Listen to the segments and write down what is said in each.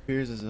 Here's his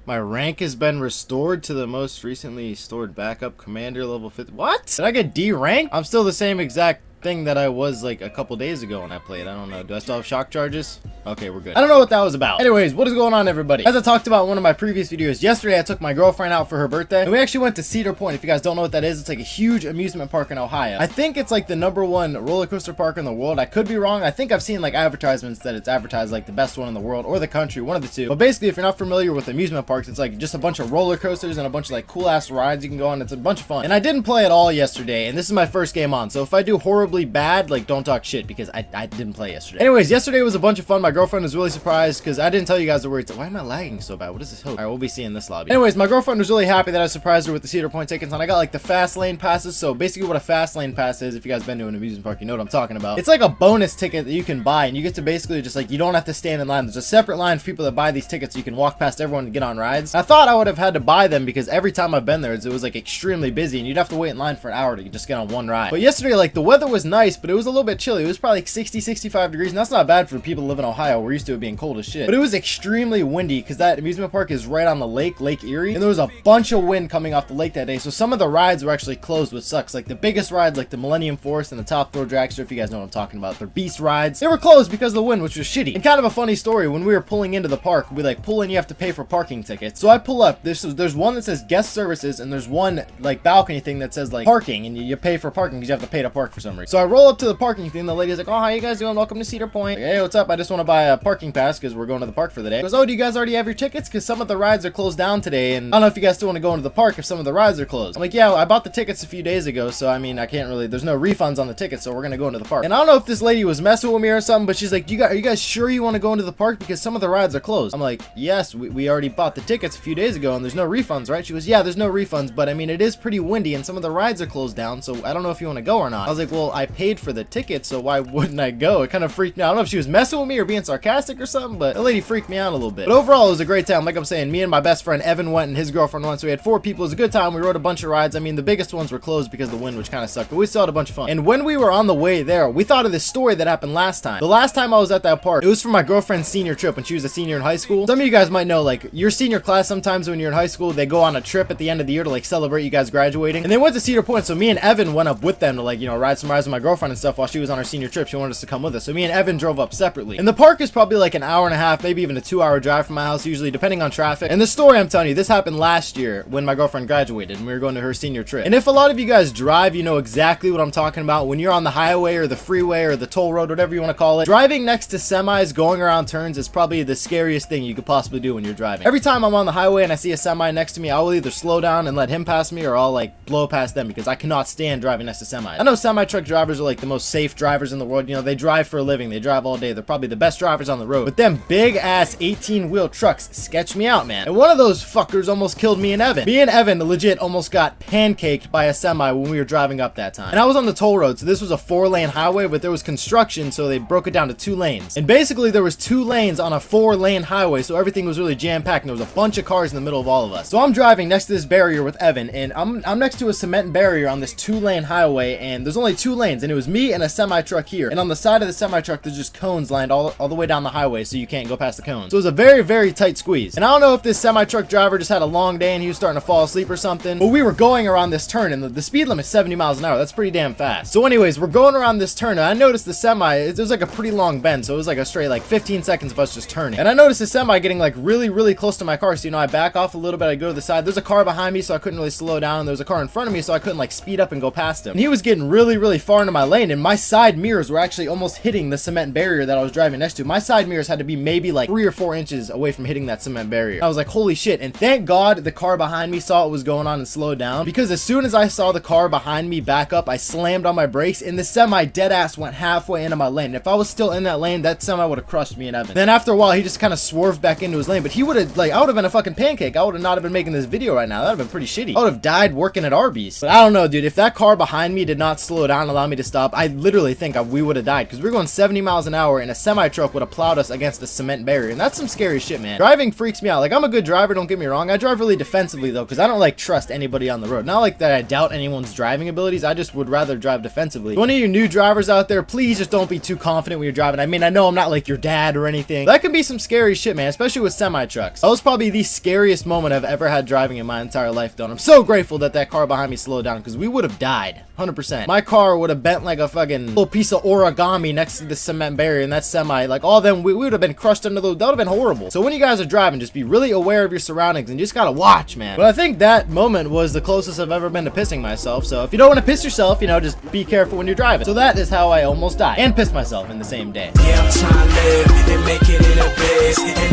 My rank has been restored to the most recently stored backup commander level 50. What? Did I get D rank? I'm still the same exact thing that I was like a couple days ago when I played. I don't know. Do I still have shock charges? Okay, we're good. I don't know what that was about. Anyways, what is going on, everybody? As I talked about in one of my previous videos, yesterday I took my girlfriend out for her birthday, and we actually went to Cedar Point. If you guys don't know what that is, it's like a huge amusement park in Ohio. I think it's like the #1 roller coaster park in the world. I could be wrong. I think I've seen like advertisements that it's advertised like the best one in the world or the country, one of the two. But basically, if you're not familiar with amusement parks, it's like just a bunch of roller coasters and a bunch of like cool ass rides you can go on. It's a bunch of fun. And I didn't play at all yesterday, and this is my first game on. So if I do horribly bad, like don't talk shit because I didn't play yesterday. Anyways, yesterday was a bunch of fun. My girlfriend was really surprised because I didn't tell you guys the words. Why am I lagging so bad? What is this hope? All right, we'll be seeing this lobby. Anyways, my girlfriend was really happy that I surprised her with the Cedar Point tickets, and I got like the fast lane passes. So basically what a fast lane pass is, if you guys been to an amusement park, you know what I'm talking about. It's like a bonus ticket that you can buy, and you get to basically just like, you don't have to stand in line. There's a separate line for people that buy these tickets so you can walk past everyone and get on rides. I thought I would have had to buy them because every time I've been there, it was like extremely busy, and you'd have to wait in line for an hour to just get on one ride. But yesterday, like the weather was nice, but it was a little bit chilly. It was probably like 60, 65 degrees, and that's not bad for people who live in Ohio. We're used to it being cold as shit. But it was extremely windy because that amusement park is right on the lake, Lake Erie, and there was a bunch of wind coming off the lake that day. So some of the rides were actually closed, which sucks. Like the biggest rides, like the Millennium Force and the Top Throw Dragster, if you guys know what I'm talking about, they're beast rides. They were closed because of the wind, which was shitty. And kind of a funny story, when we were pulling into the park, we like pull in, you have to pay for parking tickets. So I pull up, there's one that says guest services, and there's one like balcony thing that says like parking, and you pay for parking because you have to pay to park for some reason. So I roll up to the parking thing, the lady's like, oh, how you guys doing? Welcome to Cedar Point. Like, hey, what's up? I just want to buy a parking pass because we're going to the park for the day. She goes, oh, do you guys already have your tickets? Because some of the rides are closed down today, and I don't know if you guys still want to go into the park if some of the rides are closed. I'm like, yeah, I bought the tickets a few days ago, so I mean, I can't really, there's no refunds on the tickets, so we're gonna go into the park. And I don't know if this lady was messing with me or something, but she's like, are you guys sure you want to go into the park because some of the rides are closed? I'm like, yes, we already bought the tickets a few days ago, and there's no refunds, right? She goes, yeah, there's no refunds, but I mean, it is pretty windy, and some of the rides are closed down, so I don't know if you want to go or not. I was like, well, I paid for the ticket, so why wouldn't I go? It kind of freaked me out. I don't know if she was messing with me or being sarcastic or something, but the lady freaked me out a little bit. But overall, it was a great time. Like I'm saying, me and my best friend Evan went, and his girlfriend went, so we had 4 people. It was a good time. We rode a bunch of rides. I mean, the biggest ones were closed because of the wind, which kind of sucked, but we still had a bunch of fun. And when we were on the way there, we thought of this story that happened last time. The last time I was at that park, it was for my girlfriend's senior trip when she was a senior in high school. Some of you guys might know, like, your senior class, sometimes when you're in high school, they go on a trip at the end of the year to, like, celebrate you guys graduating. And they went to Cedar Point, so me and Evan went up with them to, like, you know, ride some rides with my girlfriend and stuff while she was on her senior trip. She wanted us to come with us, so me and Evan drove up separately. And the park is probably like an hour and a half, maybe even a 2-hour drive from my house, usually, depending on traffic. And the story I'm telling you, this happened last year when my girlfriend graduated and we were going to her senior trip. And if a lot of you guys drive, you know exactly what I'm talking about. When you're on the highway or the freeway or the toll road, whatever you want to call it, driving next to semis going around turns is probably the scariest thing you could possibly do when you're driving. Every time I'm on the highway and I see a semi next to me, I will either slow down and let him pass me, or I'll like blow past them because I cannot stand driving next to semis. I know semi truck drivers are like the most safe drivers in the world. You know, they drive for a living, they drive all day, they're probably the best drivers on the road. But them big ass 18-wheel trucks sketch me out, man. And one of those fuckers almost killed me and Evan. Me and Evan legit almost got pancaked by a semi when we were driving up that time. And I was on the toll road, so this was a 4-lane highway, but there was construction, so they broke it down to 2 lanes. And basically there was 2 lanes on a 4-lane highway, so everything was really jam-packed, and there was a bunch of cars in the middle of all of us. So I'm driving next to this barrier with Evan, and I'm next to a cement barrier on this 2-lane highway, and there's only 2 lanes, and it was me and a semi-truck here. And on the side of the semi-truck, there's just cones lined all the way down the highway, so you can't go past the cones. So it was a very, very tight squeeze. And I don't know if this semi-truck driver just had a long day and he was starting to fall asleep or something, but we were going around this turn, and the speed limit is 70 miles an hour. That's pretty damn fast. So anyways, we're going around this turn, and I noticed the semi, it was like a pretty long bend, so it was like a straight like 15 seconds of us just turning. And I noticed the semi getting like really, really close to my car, so you know, I back off a little bit, I go to the side. There's a car behind me, so I couldn't really slow down, and there was a car in front of me, so I couldn't like speed up and go past him. And he was getting really, really far into my lane, and my side mirrors were actually almost hitting the cement barrier that I was driving next to. My side mirrors had to be maybe like 3 or 4 inches away from hitting that cement barrier. I was like, holy shit. And thank God the car behind me saw what was going on and slowed down, because as soon as I saw the car behind me back up, I slammed on my brakes, and the semi dead ass went halfway into my lane. And if I was still in that lane, that semi would have crushed me and Evan. Then after a while, he just kind of swerved back into his lane, but he would have, like, I would have been a fucking pancake. I would have not have been making this video right now. That would have been pretty shitty. I would have died working at Arby's. But I don't know, dude. If that car behind me did not slow down and allow me to stop, I literally think we would have died, because we were going 70 miles an hour in a semi truck truck would have plowed us against a cement barrier. And that's some scary shit, man. Driving freaks me out. Like, I'm a good driver, don't get me wrong. I drive really defensively, though, because I don't, like, trust anybody on the road. Not like that I doubt anyone's driving abilities. I just would rather drive defensively. One of you new drivers out there, please just don't be too confident when you're driving. I mean, I know I'm not like your dad or anything. That can be some scary shit, man, especially with semi-trucks. That was probably the scariest moment I've ever had driving in my entire life, though. And I'm so grateful that that car behind me slowed down, because we would have died. 100%. My car would have bent like a fucking little piece of origami next to the cement barrier, and that semi, like, all them, we would have been crushed under those. That would have been horrible. So when you guys are driving, just be really aware of your surroundings and just gotta watch, man. But I think that moment was the closest I've ever been to pissing myself. So if you don't want to piss yourself, you know, just be careful when you're driving. So that is how I almost died and pissed myself in the same day. Yeah, I'm trying to live and make it in a biz.